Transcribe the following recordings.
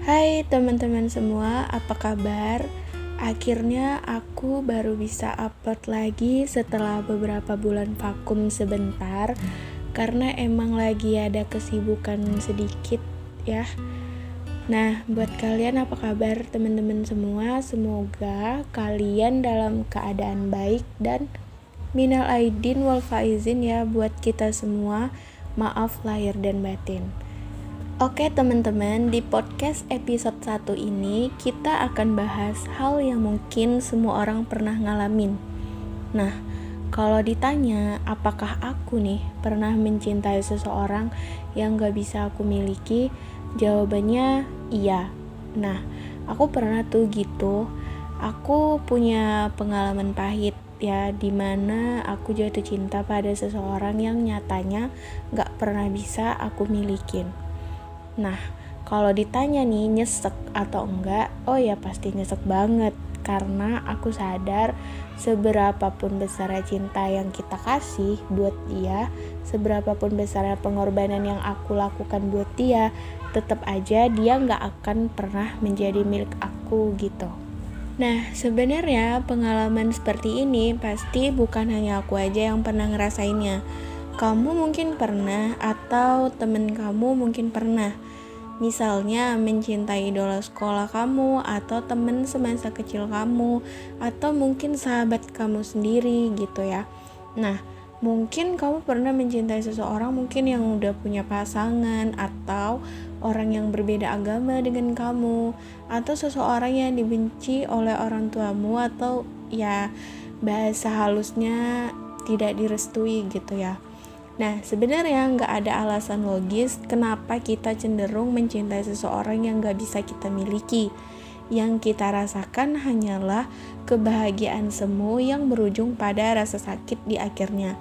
Hai teman-teman semua, apa kabar? Akhirnya aku baru bisa upload lagi setelah beberapa bulan vakum sebentar karena emang lagi ada kesibukan sedikit ya. Nah, buat kalian apa kabar teman-teman semua? Semoga kalian dalam keadaan baik dan minal aidin wal faizin ya buat kita semua. Maaf lahir dan batin. Oke teman-teman, di podcast episode 1 ini kita akan bahas hal yang mungkin semua orang pernah ngalamin. Nah, kalau ditanya apakah aku nih pernah mencintai seseorang yang gak bisa aku miliki, jawabannya iya. Nah, aku pernah tuh gitu. Aku punya pengalaman pahit ya, dimana aku jatuh cinta pada seseorang yang nyatanya gak pernah bisa aku milikin. Nah, kalau ditanya nih nyesek atau enggak, oh ya pasti nyesek banget. Karena aku sadar seberapapun besar cinta yang kita kasih buat dia, seberapapun besar pengorbanan yang aku lakukan buat dia, tetap aja dia gak akan pernah menjadi milik aku gitu. Nah, sebenarnya pengalaman seperti ini pasti bukan hanya aku aja yang pernah ngerasainnya. Kamu mungkin pernah, atau temen kamu mungkin pernah. Misalnya mencintai idola sekolah kamu, atau temen semasa kecil kamu, atau mungkin sahabat kamu sendiri gitu ya. Nah, mungkin kamu pernah mencintai seseorang mungkin yang udah punya pasangan, atau orang yang berbeda agama dengan kamu, atau seseorang yang dibenci oleh orang tuamu, atau ya bahasa halusnya tidak direstui gitu ya. Nah, sebenarnya nggak ada alasan logis kenapa kita cenderung mencintai seseorang yang nggak bisa kita miliki. Yang kita rasakan hanyalah kebahagiaan semu yang berujung pada rasa sakit di akhirnya.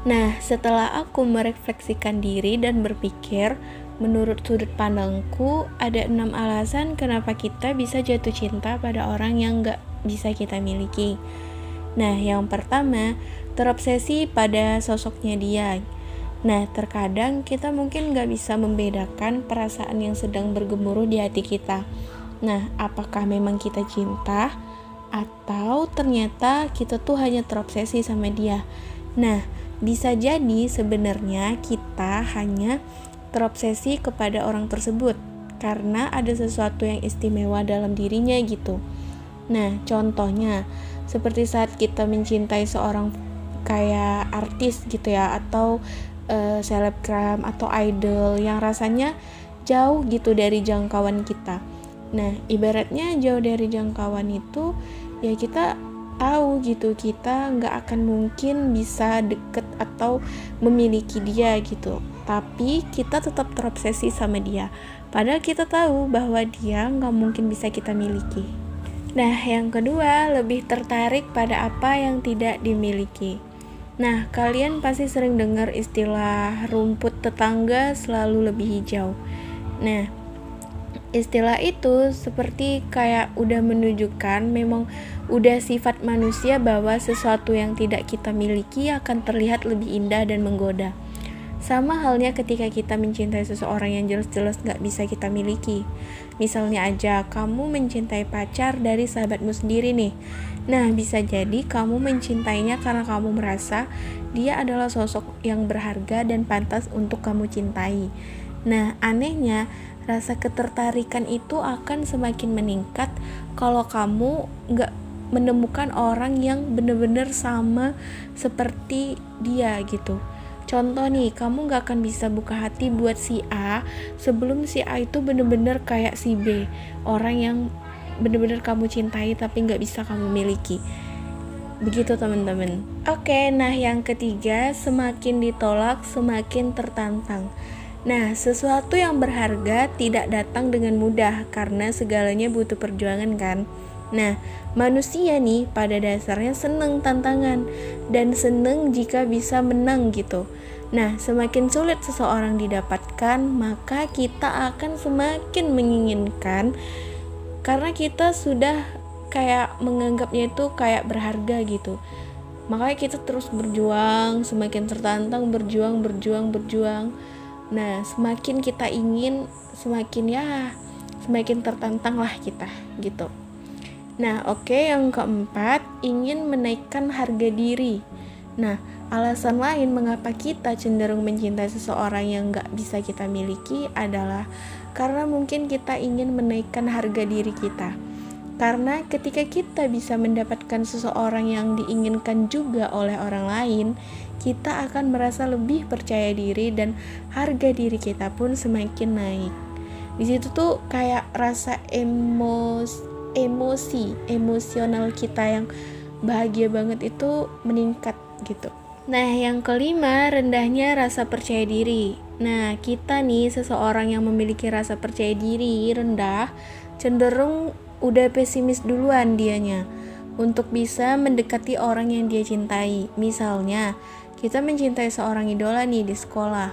Nah, setelah aku merefleksikan diri dan berpikir, menurut sudut pandangku, ada 6 alasan kenapa kita bisa jatuh cinta pada orang yang nggak bisa kita miliki. Nah, yang pertama, terobsesi pada sosoknya dia. Nah, terkadang kita mungkin gak bisa membedakan perasaan yang sedang bergemuruh di hati kita. Nah, apakah memang kita cinta, atau ternyata kita tuh hanya terobsesi sama dia. Nah, bisa jadi sebenarnya kita hanya terobsesi kepada orang tersebut karena ada sesuatu yang istimewa dalam dirinya gitu. Nah, contohnya seperti saat kita mencintai seorang kayak artis gitu ya, atau selebgram atau idol yang rasanya jauh gitu dari jangkauan kita. Nah, ibaratnya jauh dari jangkauan itu ya kita tahu gitu kita nggak akan mungkin bisa deket atau memiliki dia gitu, tapi kita tetap terobsesi sama dia padahal kita tahu bahwa dia nggak mungkin bisa kita miliki. Nah, yang kedua, lebih tertarik pada apa yang tidak dimiliki. Nah, kalian pasti sering dengar istilah rumput tetangga selalu lebih hijau. Nah, istilah itu seperti kayak udah menunjukkan memang udah sifat manusia bahwa sesuatu yang tidak kita miliki akan terlihat lebih indah dan menggoda. Sama halnya ketika kita mencintai seseorang yang jelas-jelas gak bisa kita miliki. Misalnya aja, kamu mencintai pacar dari sahabatmu sendiri nih. Nah, bisa jadi kamu mencintainya karena kamu merasa dia adalah sosok yang berharga dan pantas untuk kamu cintai. Nah, anehnya, rasa ketertarikan itu akan semakin meningkat kalau kamu gak menemukan orang yang benar-benar sama seperti dia gitu. Contoh nih, kamu gak akan bisa buka hati buat si A sebelum si A itu bener-bener kayak si B, orang yang bener-bener kamu cintai tapi gak bisa kamu miliki. Begitu teman-teman. Oke, nah yang ketiga, semakin ditolak semakin tertantang. Nah, sesuatu yang berharga tidak datang dengan mudah karena segalanya butuh perjuangan kan. Nah, manusia nih pada dasarnya seneng tantangan dan seneng jika bisa menang gitu. Nah, semakin sulit seseorang didapatkan, maka kita akan semakin menginginkan karena kita sudah kayak menganggapnya itu kayak berharga gitu. Makanya kita terus berjuang, semakin tertantang, berjuang. Nah, semakin kita ingin, semakin ya semakin tertantang lah kita gitu. Nah, yang keempat, ingin menaikkan harga diri. Nah, alasan lain mengapa kita cenderung mencintai seseorang yang gak bisa kita miliki adalah karena mungkin kita ingin menaikkan harga diri kita. Karena ketika kita bisa mendapatkan seseorang yang diinginkan juga oleh orang lain, kita akan merasa lebih percaya diri dan harga diri kita pun semakin naik. Di situ tuh kayak rasa emosional kita yang bahagia banget itu meningkat gitu. Nah, yang kelima, rendahnya rasa percaya diri. Nah, kita nih seseorang yang memiliki rasa percaya diri rendah cenderung udah pesimis duluan dianya untuk bisa mendekati orang yang dia cintai. Misalnya, kita mencintai seorang idola nih di sekolah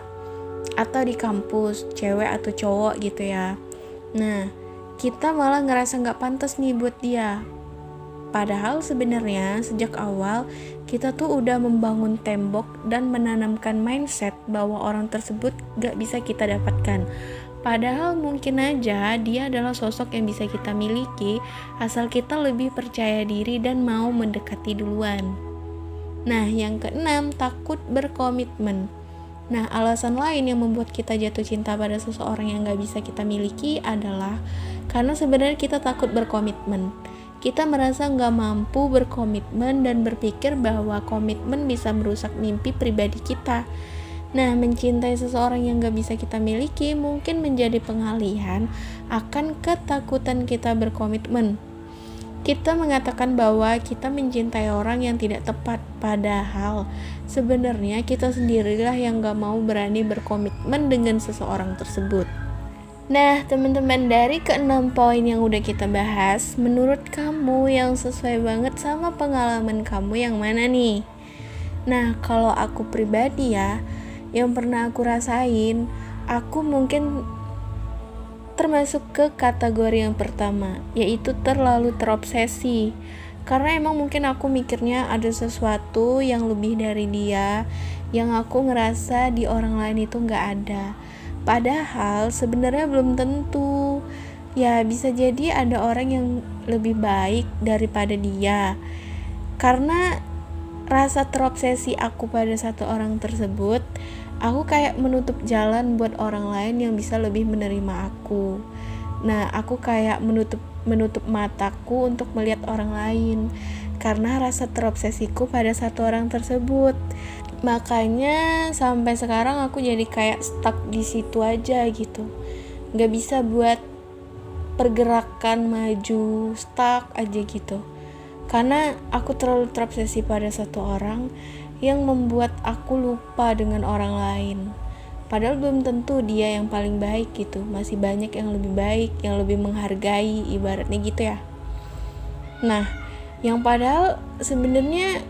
atau di kampus, cewek atau cowok gitu ya. Nah, kita malah ngerasa gak pantas nih buat dia. Padahal sebenarnya sejak awal kita tuh udah membangun tembok dan menanamkan mindset bahwa orang tersebut gak bisa kita dapatkan. Padahal mungkin aja dia adalah sosok yang bisa kita miliki asal kita lebih percaya diri dan mau mendekati duluan. Nah, yang keenam, takut berkomitmen. Nah, alasan lain yang membuat kita jatuh cinta pada seseorang yang gak bisa kita miliki adalah karena sebenarnya kita takut berkomitmen. Kita merasa gak mampu berkomitmen dan berpikir bahwa komitmen bisa merusak mimpi pribadi kita. Nah, mencintai seseorang yang gak bisa kita miliki mungkin menjadi pengalihan akan ketakutan kita berkomitmen. Kita mengatakan bahwa kita mencintai orang yang tidak tepat, padahal sebenarnya kita sendirilah yang gak mau berani berkomitmen dengan seseorang tersebut. Nah, teman-teman, dari ke-6 poin yang udah kita bahas, menurut kamu yang sesuai banget sama pengalaman kamu yang mana nih? Nah, kalau aku pribadi ya, yang pernah aku rasain, aku mungkin termasuk ke kategori yang pertama, yaitu terlalu terobsesi. Karena emang mungkin aku mikirnya ada sesuatu yang lebih dari dia, yang aku ngerasa di orang lain itu gak ada. Padahal sebenarnya belum tentu. Ya, bisa jadi ada orang yang lebih baik daripada dia. Karena rasa terobsesi aku pada satu orang tersebut, aku kayak menutup jalan buat orang lain yang bisa lebih menerima aku. Nah, aku kayak menutup mataku untuk melihat orang lain karena rasa terobsesiku pada satu orang tersebut. Makanya sampai sekarang aku jadi kayak stuck di situ aja gitu. Gak bisa buat pergerakan maju, stuck aja gitu. Karena aku terlalu terobsesi pada satu orang yang membuat aku lupa dengan orang lain. Padahal belum tentu dia yang paling baik gitu. Masih banyak yang lebih baik, yang lebih menghargai, ibaratnya gitu ya. Nah, yang padahal sebenarnya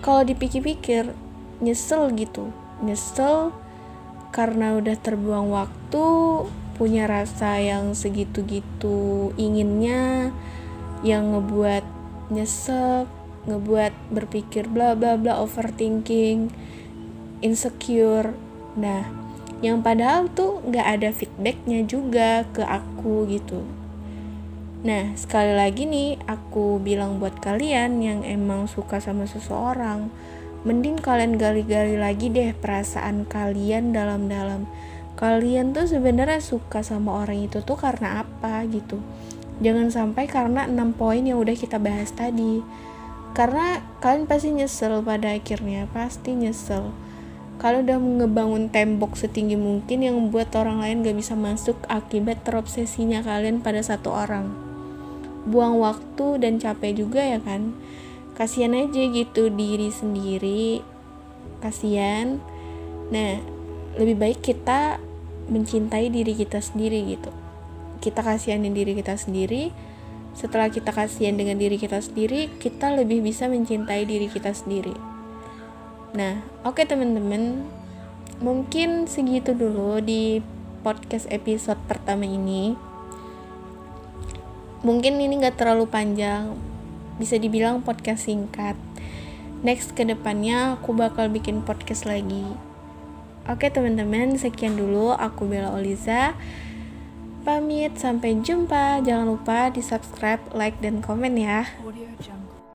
kalau dipikir-pikir nyesel gitu. Nyesel karena udah terbuang waktu, punya rasa yang segitu-gitu inginnya, yang ngebuat nyesek, ngebuat berpikir bla bla bla, overthinking, insecure. Nah, yang padahal tuh gak ada feedbacknya juga ke aku gitu. Nah, sekali lagi nih aku bilang buat kalian yang emang suka sama seseorang, mending kalian gali-gali lagi deh perasaan kalian dalam-dalam. Kalian tuh sebenarnya suka sama orang itu tuh karena apa gitu. Jangan sampai karena 6 poin yang udah kita bahas tadi. Karena kalian pasti nyesel pada akhirnya, pasti nyesel. Kalian udah ngebangun tembok setinggi mungkin yang membuat orang lain gak bisa masuk akibat terobsesinya kalian pada satu orang. Buang waktu dan capek juga ya kan. Kasian aja gitu diri sendiri, kasian. Nah, lebih baik kita mencintai diri kita sendiri gitu. Kita kasihanin diri kita sendiri. Setelah kita kasihan dengan diri kita sendiri, kita lebih bisa mencintai diri kita sendiri. Nah, oke teman-teman, mungkin segitu dulu di podcast episode pertama ini. Mungkin ini gak terlalu panjang, bisa dibilang podcast singkat. Next kedepannya aku bakal bikin podcast lagi. Oke teman-teman, sekian dulu, aku Bella Oliza. Pamit, sampai jumpa. Jangan lupa di subscribe, like, dan komen ya. Audio Jungle.